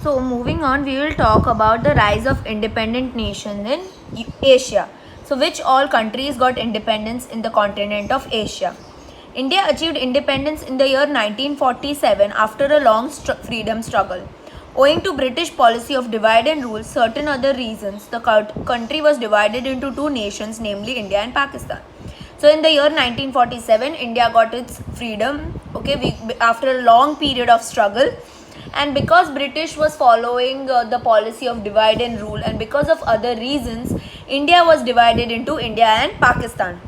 So moving on, we will talk about the rise of independent nations in Asia. So which all countries got independence in the continent of Asia? India achieved independence in the year 1947 after a long freedom struggle. Owing to British policy of divide and rule, certain other reasons, the country was divided into two nations, namely India and Pakistan. So in the year 1947, India got its freedom, after a long period of struggle. And because British was following the policy of divide and rule, and because of other reasons, India was divided into India and Pakistan.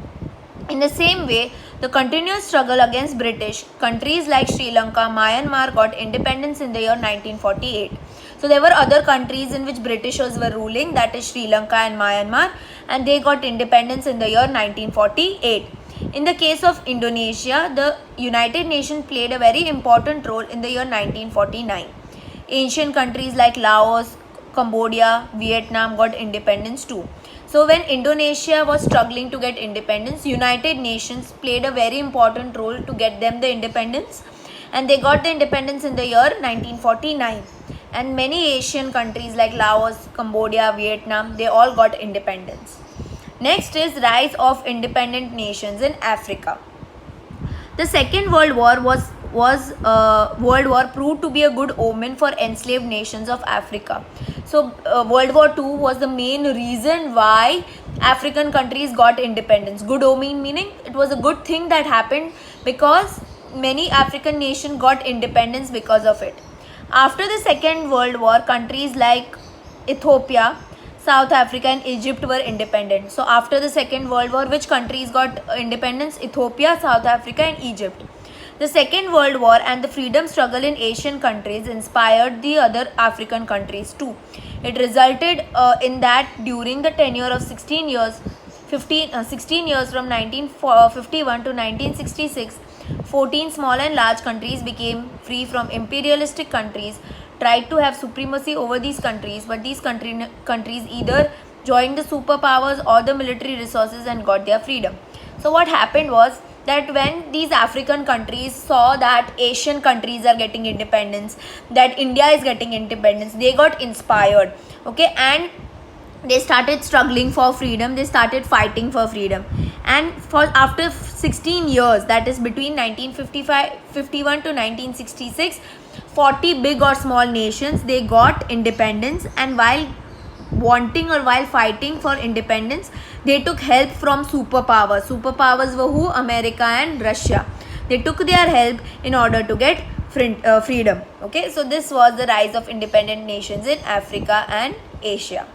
In the same way, the continuous struggle against British, countries like Sri Lanka, Myanmar got independence in the year 1948. So there were other countries in which Britishers were ruling, that is Sri Lanka and Myanmar, and they got independence in the year 1948. In the case of Indonesia, the United Nations played a very important role in the year 1949. Ancient countries like Laos, Cambodia, Vietnam got independence too. So when Indonesia was struggling to get independence, United Nations played a very important role to get them the independence, and they got the independence in the year 1949. And many Asian countries like Laos, Cambodia, Vietnam, they all got independence. Next is rise of independent nations in Africa. The Second World War World War proved to be a good omen for enslaved nations of Africa. So World War II was the main reason why African countries got independence. Good omen meaning it was a good thing that happened, because many African nations got independence because of it. After the Second World War, countries like Ethiopia, South Africa and Egypt were independent. So after the Second World War, which countries got independence? Ethiopia, South Africa and Egypt. The Second World War and the freedom struggle in Asian countries inspired the other African countries too. It resulted in that during the tenure of 16 years from 1951 to 1966, 14 small and large countries became free from imperialistic countries, tried to have supremacy over these countries, but these countries either joined the superpowers or the military resources and got their freedom. So what happened was that when these African countries saw that Asian countries are getting independence, that India is getting independence, they got inspired, and they started struggling for freedom, they started fighting for freedom. And after 16 years, that is between 1951 to 1966, 40 big or small nations, they got independence, and while fighting for independence, they took help from superpowers. Superpowers were who? America and Russia. They took their help in order to get freedom. So this was the rise of independent nations in Africa and Asia.